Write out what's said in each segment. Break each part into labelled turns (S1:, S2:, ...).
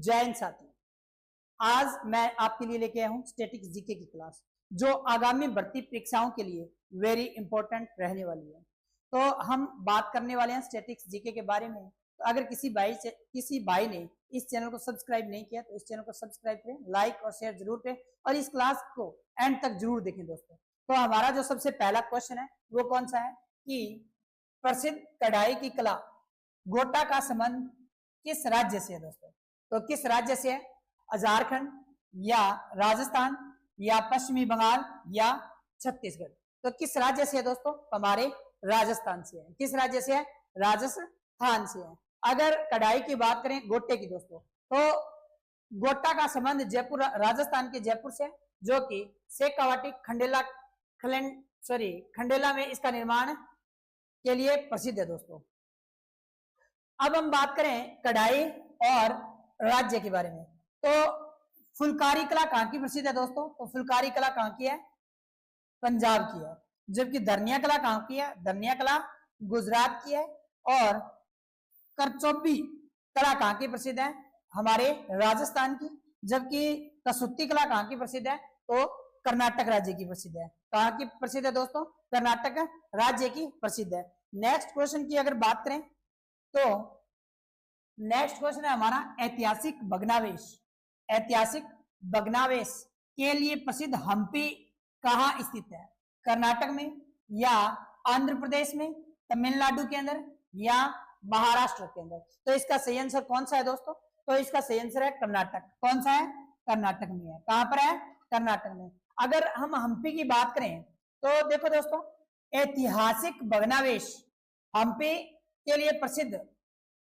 S1: जय हिंद साथियों, आज मैं आपके लिए लेके आया हूं स्टैटिक्स जीके की क्लास जो आगामी भर्ती परीक्षाओं के लिए वेरी इंपॉर्टेंट रहने वाली है। तो हम बात करने वाले हैं स्टैटिक्स जीके के बारे में। तो अगर किसी भाई ने इस चैनल को सब्सक्राइब नहीं किया तो इस चैनल को सब्सक्राइब करें, लाइक और शेयर जरूर करें और इस क्लास को एंड तक जरूर देखें दोस्तों। तो हमारा जो सबसे पहला क्वेश्चन है वो कौन सा है कि प्रसिद्ध कढ़ाई की कला गोटा का संबंध किस राज्य से है दोस्तों। तो किस राज्य से है? झारखंड या राजस्थान या पश्चिमी बंगाल या छत्तीसगढ़। तो किस राज्य से है दोस्तों? हमारे राजस्थान से है। किस राज्य से है? राजस्थान से है। अगर कढ़ाई की बात करें गोटे की दोस्तों, तो गोटा का संबंध जयपुर, राजस्थान के जयपुर से, जो कि शेखावाटी खंडेला में इसका निर्माण के लिए प्रसिद्ध है दोस्तों। अब हम बात करें कढ़ाई और राज्य के बारे में। तो फुलकारी कला कहां की प्रसिद्ध है दोस्तों? तो फुलकारी कला कहां की है? पंजाब की है। जबकि धनिया कला कहां की है? धनिया कला गुजरात की है। और करचौबी कला कहां की प्रसिद्ध है? हमारे राजस्थान की। जबकि कसुत्ती कला कहां की प्रसिद्ध है? तो कर्नाटक राज्य की प्रसिद्ध है। कहां की प्रसिद्ध है दोस्तों? कर्नाटक राज्य की प्रसिद्ध है। नेक्स्ट क्वेश्चन की अगर बात करें तो नेक्स्ट क्वेश्चन है हमारा ऐतिहासिक भग्नावशेष। ऐतिहासिक भग्नावशेष के लिए प्रसिद्ध हम्पी कहां स्थित है? कर्नाटक में या आंध्र प्रदेश में, तमिलनाडु के अंदर या महाराष्ट्र के अंदर। तो इसका सही आंसर कौन सा है दोस्तों? तो इसका सही आंसर है कर्नाटक। कौन सा है? कर्नाटक में है। कहां पर है? कर्नाटक में। अगर हम हम्पी की बात करें तो देखो दोस्तों, ऐतिहासिक भग्नावशेष हम्पी के लिए प्रसिद्ध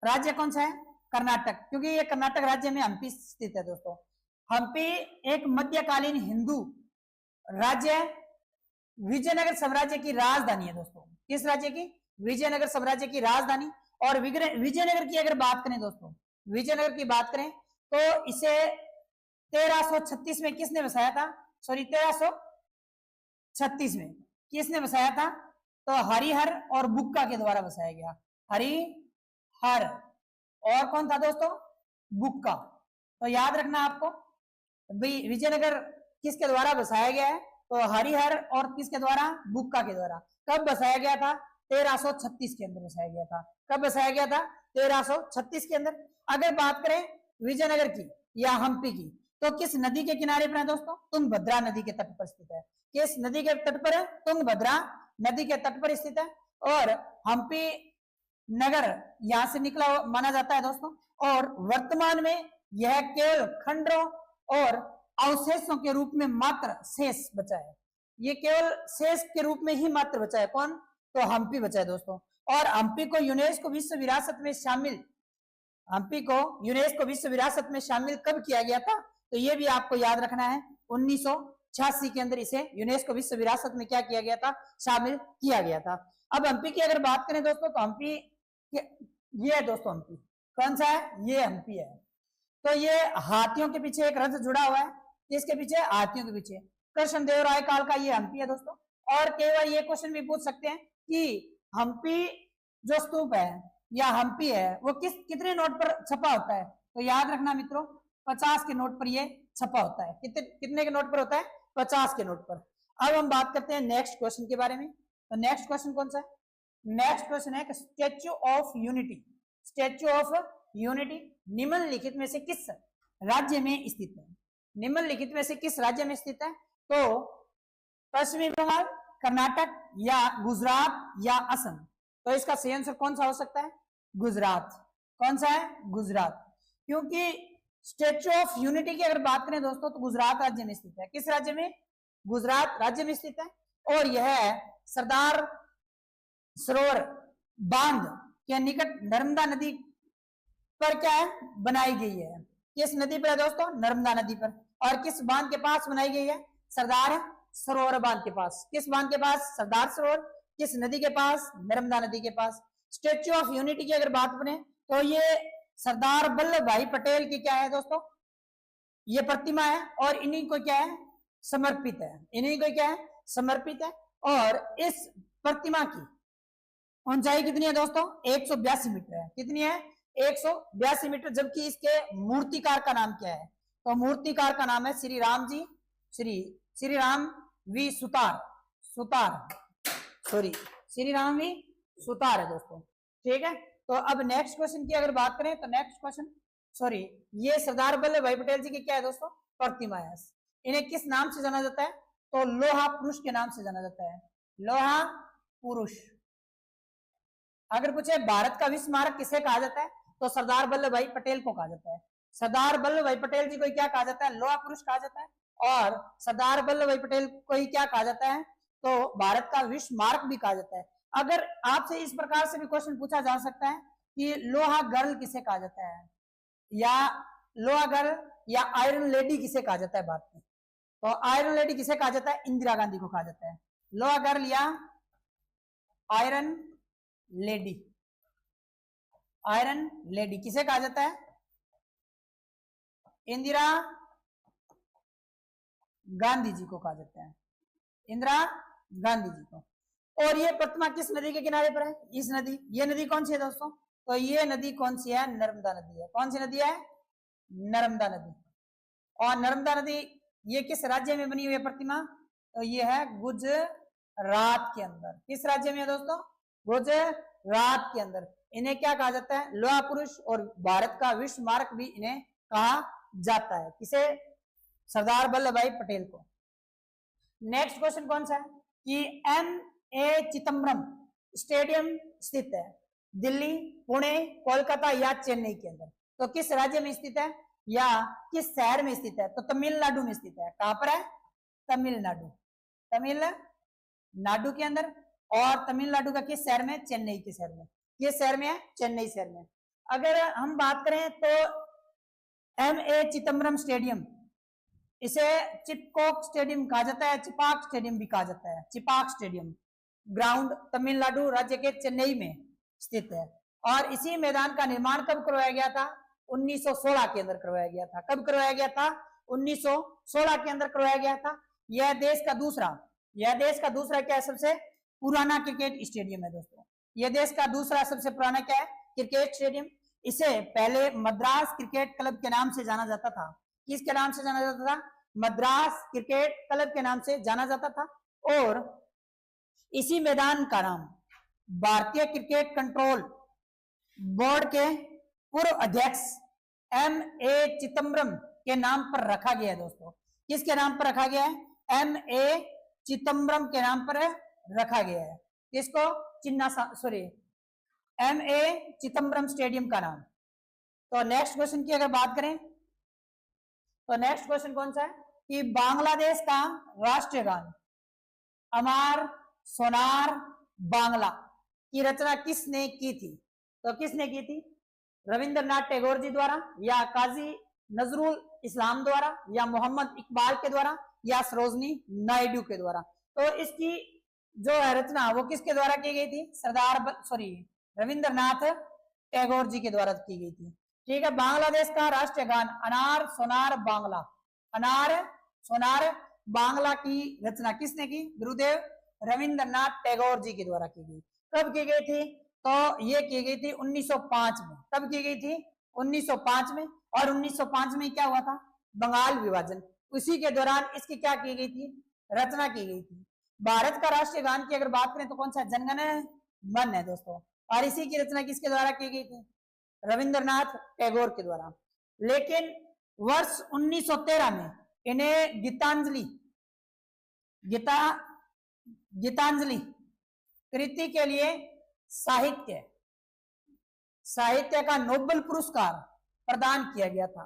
S1: राज्य कौन सा है? कर्नाटक, क्योंकि ये कर्नाटक राज्य में हम्पी स्थित है दोस्तों। हम्पी एक मध्यकालीन हिंदू राज्य है। विजयनगर साम्राज्य की राजधानी है दोस्तों। किस राज्य की? विजयनगर साम्राज्य की राजधानी। और विजयनगर की अगर बात करें दोस्तों, विजयनगर की बात करें तो इसे 1336 में किसने बसाया था? 1336 में किसने बसाया था? तो हरिहर और बुक्का के द्वारा बसाया गया। हरिहर और कौन था दोस्तों? बुक्का। तो याद रखना आपको, विजयनगर किसके द्वारा बसाया गया है? तो हरिहर और किसके द्वारा? बुक्का के द्वारा। कब बसाया गया था? 1336 के अंदर बसाया गया था। कब बसाया गया था? 1336 के अंदर। अगर बात करें विजयनगर की या हम्पी की, तो किस नदी के किनारे पर है दोस्तों? तुंगभद्रा नदी के तट पर स्थित है। किस नदी के तट पर है? तुंगभद्रा नदी के तट पर स्थित है। और हम्पी नगर यहां से निकला माना जाता है दोस्तों। और वर्तमान में यह केवल खंडरों और अवशेषों के रूप में मात्र शेष बचा है। ये केवल शेष के रूप में ही मात्र बचा है। कौन? तो हम्पी बचा है दोस्तों। और हम्पी को यूनेस्को विश्व विरासत में शामिल कब किया गया था? तो ये भी आपको याद रखना है। 1986 के अंदर इसे यूनेस्को विश्व विरासत में क्या किया गया था? शामिल किया गया था। अब हम्पी की अगर बात करें दोस्तों, तो हम्पी ये है दोस्तों। हम्पी कौन सा है? ये हम्पी है। तो ये हाथियों के पीछे एक रथ जुड़ा हुआ है। किसके पीछे? हाथियों के पीछे। कृष्णदेवराय काल का ये हम्पी है दोस्तों। और कई बार ये क्वेश्चन भी पूछ सकते हैं कि हम्पी जो स्तूप है या हम्पी है वो कितने नोट पर छपा होता है? तो याद रखना मित्रों, 50 के नोट पर ये छपा होता है। कितने के नोट पर होता है? 50 के नोट पर। अब हम बात करते हैं नेक्स्ट क्वेश्चन के बारे में। तो नेक्स्ट क्वेश्चन कौन सा है? नेक्स्ट क्वेश्चन है statue of unity. Statue of unity निम्नलिखित में से किस राज्य में स्थित है? निम्नलिखित में से किस राज्य में स्थित है? तो पश्चिमी बंगाल, कर्नाटक या गुजरात या असम। तो इसका सही आंसर कौन सा हो सकता है? गुजरात। कौन सा है? गुजरात। क्योंकि स्टैच्यू ऑफ यूनिटी की अगर बात करें दोस्तों तो गुजरात राज्य में स्थित है। किस राज्य में? गुजरात राज्य में स्थित है। और यह सरदार सरोवर बांध के निकट नर्मदा नदी पर क्या है? बनाई गई है। किस नदी पर है दोस्तों? नर्मदा नदी पर। और किस बांध के पास बनाई गई है? सरदार सरोवर बांध के पास। किस बांध के पास? सरदार सरोवर। किस नदी के पास? नर्मदा नदी के पास। स्टैच्यू ऑफ यूनिटी की अगर बात करें तो ये सरदार वल्लभ भाई पटेल की क्या है दोस्तों? ये प्रतिमा है और इन्हीं को क्या है? समर्पित है। इन्हीं को क्या है? समर्पित है। और इस प्रतिमा की ऊंचाई कितनी है दोस्तों? 182 मीटर है। कितनी है? 182 मीटर, जबकि इसके मूर्तिकार का नाम क्या है? तो मूर्तिकार का नाम है Shri Ram ji, Shri Ram V Sutar, sorry Shri Ram V Sutar है दोस्तों। ठीक है, तो अब नेक्स्ट क्वेश्चन की अगर बात करें तो नेक्स्ट क्वेश्चन, सॉरी ये सरदार वल्लभ भाई पटेल जी की क्या है दोस्तों? प्रतिमा है। इन्हें किस नाम से जाना जाता है? तो लोहा पुरुष के नाम से जाना जाता है, लोहा पुरुष। अगर पूछे भारत का विश्व स्मारक किसे कहा जाता है? तो सरदार वल्लभ भाई पटेल को कहा जाता है। सरदार वल्लभ भाई पटेल जी को क्या कहा जाता है? लोहा पुरुष कहा जाता है। और सरदार वल्लभ भाई पटेल को ही क्या कहा जाता है? तो भारत का विश्व स्मारक भी कहा जाता है। अगर आपसे इस प्रकार से भी क्वेश्चन पूछा जा सकता है कि लोहा गर्ल किसे कहा जाता है, या लोहा गर्ल या आयरन लेडी किसे कहा जाता है भारत में? तो आयरन लेडी किसे कहा जाता है? इंदिरा गांधी को कहा जाता है। लोहा गर्ल या आयरन लेडी, आयरन लेडी किसे कहा जाता है? इंदिरा गांधी जी को कहा जाता है, इंदिरा गांधी जी को। और ये प्रतिमा किस नदी के किनारे पर है? इस नदी, ये नदी कौन सी है दोस्तों? तो ये नदी कौन सी है? नर्मदा नदी है। कौन सी नदी है? नर्मदा नदी। और नर्मदा नदी ये किस राज्य में बनी हुई है प्रतिमा? तो ये है गुजरात के अंदर। किस राज्य में है दोस्तों? गुजरात के अंदर। इन्हें क्या कहा जाता है? लोहा पुरुष। और भारत का विश्व स्मारक भी इन्हें कहा जाता है। किसे? सरदार वल्लभ भाई पटेल को। नेक्स्ट क्वेश्चन कौन सा है कि एम.ए. चिदम्बरम स्टेडियम स्थित है दिल्ली, पुणे, कोलकाता या चेन्नई के अंदर? तो किस राज्य में स्थित है या किस शहर में स्थित है? तो तमिलनाडु में स्थित है। कहां पर है? तमिलनाडु, तमिलनाडु के अंदर। और तमिलनाडु का किस शहर में? चेन्नई के शहर में। किस शहर में है? चेन्नई शहर में। अगर हम बात करें तो एम.ए. चिदम्बरम स्टेडियम, इसे चिपकॉक स्टेडियम कहा जाता है, चिपाक स्टेडियम भी कहा जाता है। चिपाक स्टेडियम ग्राउंड तमिलनाडु राज्य के चेन्नई में स्थित है। और इसी मैदान का निर्माण कब करवाया गया था? 1916 के अंदर करवाया गया था। कब करवाया गया था? 1916 के अंदर करवाया गया था। यह देश का दूसरा क्या है? सबसे पुराना क्रिकेट स्टेडियम है दोस्तों। यह देश का दूसरा सबसे पुराना क्या है? Cricket stadium. इसे पहले मद्रास क्रिकेट क्लब के नाम से जाना जाता था। किसके नाम से जाना जाता था? मद्रास क्रिकेट क्लब के नाम से जाना जाता था। और इसी मैदान का नाम भारतीय क्रिकेट कंट्रोल बोर्ड के पूर्व अध्यक्ष एम.ए. चिदम्बरम के नाम पर रखा गया है दोस्तों। किसके नाम पर रखा गया है? एम.ए. चिदम्बरम के नाम पर रखा गया है। किसको? एम.ए. चिदम्बरम स्टेडियम का नाम। तो नेक्स्ट क्वेश्चन की अगर बात करें तो नेक्स्ट क्वेश्चन कौन सा है कि बांग्लादेश का राष्ट्रीय गान अमार सोनार बांग्ला की रचना किसने की थी? तो किसने की थी? रविंद्रनाथ टैगोर जी द्वारा, या काजी नजरुल इस्लाम द्वारा, या मोहम्मद इकबाल के द्वारा, या सरोजनी नायडू के द्वारा? तो इसकी जो है रचना वो किसके द्वारा की गई थी? रविंद्रनाथ टैगोर जी के द्वारा की गई थी। ठीक है, बांग्लादेश का राष्ट्रीय गान अनार सोनार बांग्ला, अनार सोनार बांग्ला की रचना किसने की? गुरुदेव रविंद्रनाथ टैगोर जी के द्वारा की गई। कब की गई थी? तो ये की गई थी 1905 में। कब की गई थी? 1905 में। और 1905 में क्या हुआ था? बंगाल विभाजन। उसी के दौरान इसकी क्या की गई थी? रचना की गई थी। भारत का राष्ट्रीय गान की अगर बात करें तो कौन सा? जनगण मन है दोस्तों। और इसी की रचना किसके द्वारा की गई थी? रविंद्रनाथ टैगोर के द्वारा। लेकिन वर्ष 1913 में इन्हें गीतांजलि कृति के लिए साहित्य का नोबेल पुरस्कार प्रदान किया गया था।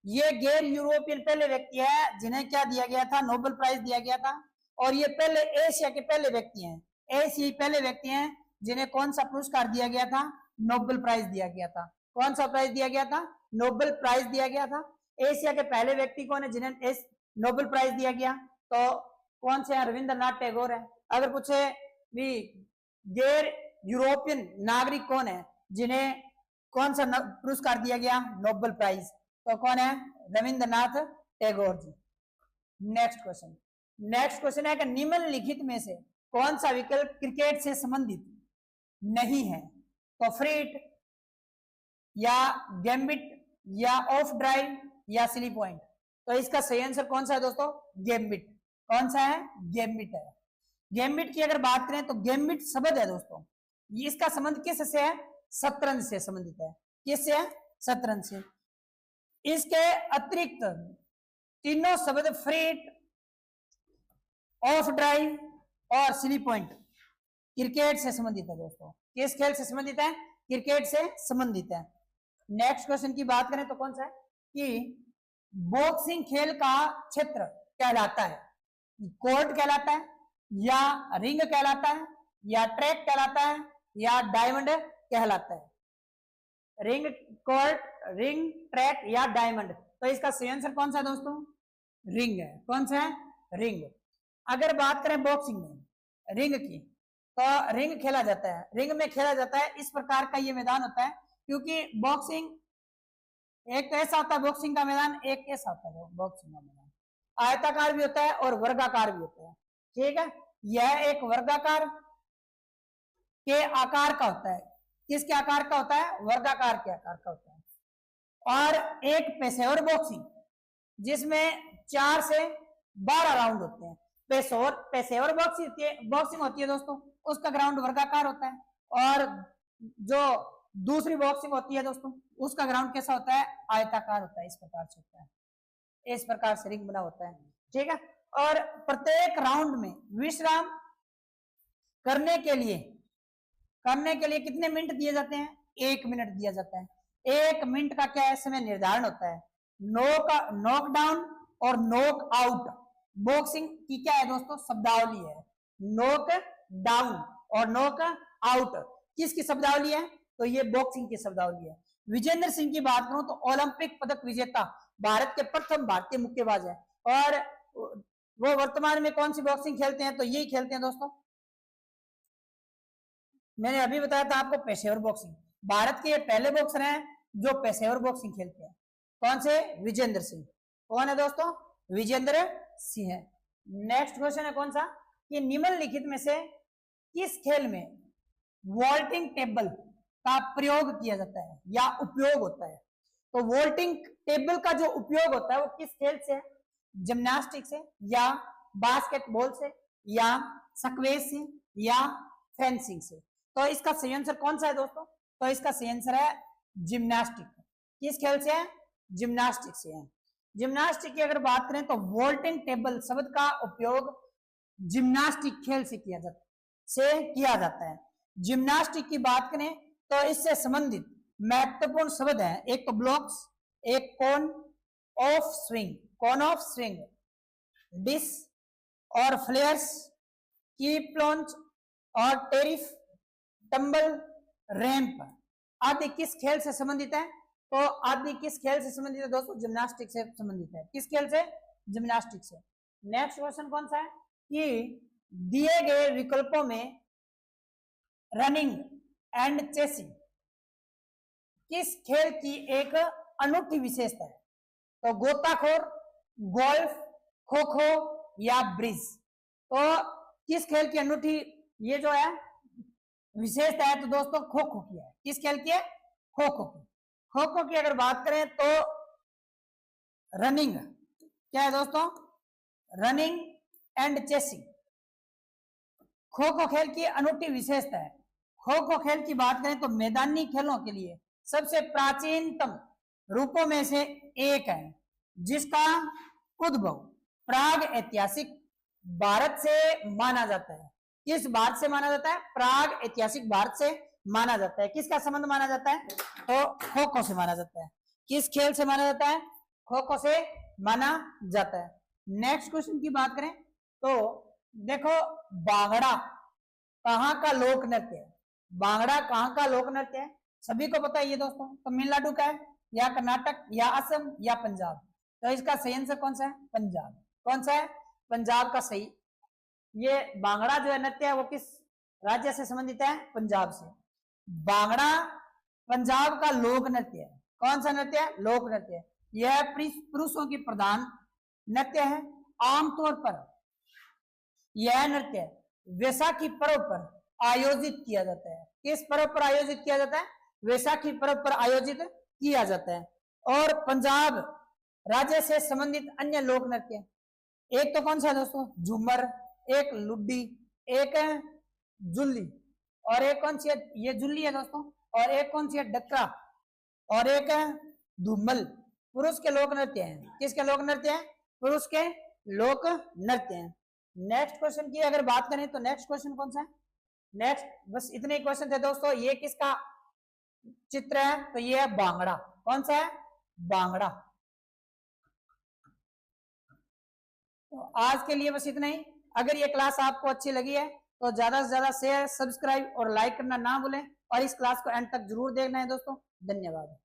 S1: ये गैर यूरोपियन पहले व्यक्ति है जिन्हें क्या दिया गया था? नोबेल प्राइज दिया गया था। और ये पहले एशिया के पहले व्यक्ति हैं, एशियाई पहले व्यक्ति हैं जिन्हें कौन सा पुरस्कार दिया गया था? नोबेल प्राइज दिया गया था। कौन सा प्राइज दिया गया था? नोबेल प्राइज दिया गया था। एशिया के पहले व्यक्ति कौन है जिन्हें नोबेल प्राइज दिया गया? तो कौन से? रविंद्रनाथ टैगोर है। अगर पूछे भी गैर यूरोपियन नागरिक कौन है जिन्हें कौन सा पुरस्कार दिया गया? Nobel prize. तो कौन है? रविंद्रनाथ टैगोर जी। नेक्स्ट क्वेश्चन है कि निम्नलिखित में से कौन सा विकल्प क्रिकेट से संबंधित नहीं है? तो फ्रीट, या गैम्बिट या ऑफ ड्राइव या सिली पॉइंट? तो इसका सही आंसर कौन सा है दोस्तों? गैम्बिट। कौन सा है? गैम्बिट है। गैम्बिट की अगर बात करें तो गैम्बिट शब्द है दोस्तों, ये इसका संबंध किस से है? शतरंज से संबंधित है। किससे है? शतरंज से। इसके अतिरिक्त तीनों शब्द फ्रीट, ऑफ ड्राइव और सिली पॉइंट क्रिकेट से संबंधित है दोस्तों। किस खेल से संबंधित है? क्रिकेट से संबंधित है। नेक्स्ट क्वेश्चन की बात करें तो कौन सा है कि बॉक्सिंग खेल का क्षेत्र कहलाता है? कोर्ट कहलाता है, या रिंग कहलाता है, या ट्रैक कहलाता है, या डायमंड कहलाता है? रिंग, कोर्ट, रिंग, ट्रैक या डायमंड? तो इसका सही आंसर कौन सा है दोस्तों? रिंग है। कौन सा है? रिंग। अगर बात करें बॉक्सिंग में रिंग की, तो रिंग खेला जाता है, रिंग में खेला जाता है, इस प्रकार का ये मैदान होता है, क्योंकि बॉक्सिंग एक तो ऐसा होता है बॉक्सिंग का मैदान, एक ऐसा होता है बॉक्सिंग का मैदान, आयताकार भी होता है और वर्गाकार भी होता है। ठीक है, यह एक वर्गाकार के आकार का होता है। किसके आकार का होता है? वर्गाकार के आकार का होता है। और एक पेशेवर बॉक्सिंग जिसमें 4 से 12 राउंड होते हैं। पेशेवर बॉक्सिंग होती है दोस्तों, उसका ग्राउंड वर्गाकार होता है, और जो दूसरी बॉक्सिंग होती है दोस्तों, उसका ग्राउंड कैसा होता है? आयताकार होता है। इस प्रकार से होता है, इस प्रकार से रिंग बना होता है। ठीक है, और प्रत्येक राउंड में विश्राम करने के लिए कितने मिनट दिए जाते हैं? 1 मिनट दिया जाता है। 1 मिनट का क्या है? समय निर्धारण होता है। नॉकडाउन और नॉक आउट बॉक्सिंग की क्या है दोस्तों? शब्दावली है। नॉक डाउन और नॉक आउट किसकी शब्दावली है? तो ये बॉक्सिंग की शब्दावली है। विजेंद्र सिंह की बात करूं तो ओलंपिक पदक विजेता, भारत के प्रथम भारतीय मुक्केबाज है, और वो वर्तमान में कौन सी बॉक्सिंग खेलते हैं? तो यही खेलते हैं दोस्तों, मैंने अभी बताया था आपको, पेशेवर बॉक्सिंग। भारत के पहले बॉक्सर हैं जो पेशेवर बॉक्सिंग खेलते हैं। कौन से? विजेंद्र सिंह। कौन है दोस्तों? विजेंद्र सिंह है। नेक्स्ट क्वेश्चन है कौन सा कि निम्नलिखित में से किस खेल में वॉल्टिंग टेबल का प्रयोग किया जाता है या उपयोग होता है? तो वॉल्टिंग टेबल का जो उपयोग होता है वो किस खेल से है? जिम्नास्टिक से, या बास्केटबॉल से, या स्क्वैश से, या फेंसिंग से? तो इसका सही आंसर कौन सा है दोस्तों? तो इसका सही आंसर है जिम्नास्टिक। किस खेल से है? जिम्नास्टिक से है। जिम्नास्टिक की अगर बात करें तो वॉल्टिंग टेबल शब्द का उपयोग जिम्नास्टिक खेल से किया जाता है। जिम्नास्टिक की बात करें तो इससे संबंधित महत्वपूर्ण शब्द हैं, एक तो ब्लॉक्स, एक कोन ऑफ स्विंग, डिस और फ्लेयर्स, की प्लॉन्च और टेरिफ, टम्बल, रैंप आदि किस खेल से संबंधित है? तो आदि किस खेल से संबंधित है दोस्तों? जिम्नास्टिक से संबंधित है। किस खेल से? जिम्नास्टिक से। नेक्स्ट क्वेश्चन कौन सा है कि दिए गए विकल्पों में रनिंग एंड चेसिंग किस खेल की एक अनूठी विशेषता है? तो गोताखोर, गोल्फ, खो खो या ब्रिज? तो किस खेल की अनूठी ये जो है विशेषता है? तो दोस्तों खो खो की है। किस खेल की है? खो खो की। खो खो की अगर बात करें तो रनिंग क्या है दोस्तों? Running and chasing kho kho खेल की अनूठी विशेषता है। खो खो खेल की बात करें तो मैदानी खेलों के लिए सबसे प्राचीनतम रूपों में से एक है, जिसका उद्भव प्राग ऐतिहासिक भारत से माना जाता है। किस भारत से माना जाता है? प्राग ऐतिहासिक भारत से माना जाता है। किसका संबंध माना जाता है? तो खो खो से माना जाता है। किस खेल से माना जाता है? खो खो से माना जाता है। नेक्स्ट क्वेश्चन की बात करें तो देखो, बांगड़ा कहाँ का लोक नृत्य है? बांगड़ा कहाँ का लोक नृत्य है? सभी को पता है ये दोस्तों, तमिलनाडु का है, या कर्नाटक, या असम, या पंजाब? तो इसका सही आंसर कौन सा है? पंजाब। कौन सा है? पंजाब का सही। ये बांगड़ा जो है नृत्य है वो किस राज्य से संबंधित है? पंजाब से। बांगड़ा पंजाब का लोक नृत्य है। कौन सा नृत्य है? लोक नृत्य है। यह पुरुषों की प्रधान नृत्य है। आमतौर पर यह नृत्य वैसाखी पर्व पर आयोजित किया जाता है। किस पर्व पर आयोजित किया जाता है? वैसाखी पर्व पर आयोजित किया जाता है। और पंजाब राज्य से संबंधित अन्य लोक नृत्य, एक तो कौन सा है दोस्तों, झूमर, एक लुड्डी, एक है जुल्ली, और एक कौन सी है, ये जुल्ली है दोस्तों, और एक कौन सी है, डक्का, और एक है धूमल। पुरुष के लोक नृत्य हैं। किसके लोक नृत्य हैं, पुरुष के लोक नृत्य हैं। नेक्स्ट क्वेश्चन की अगर बात करें तो नेक्स्ट क्वेश्चन कौन सा है, नेक्स्ट बस इतने ही क्वेश्चन थे दोस्तों। ये किसका चित्र है, तो ये है बांगड़ा। कौन सा है, बांगड़ा। तो आज के लिए बस इतना ही। अगर ये क्लास आपको अच्छी लगी है तो ज्यादा से ज्यादा शेयर, सब्सक्राइब और लाइक करना ना भूलें, और इस क्लास को एंड तक जरूर देखना है दोस्तों। धन्यवाद।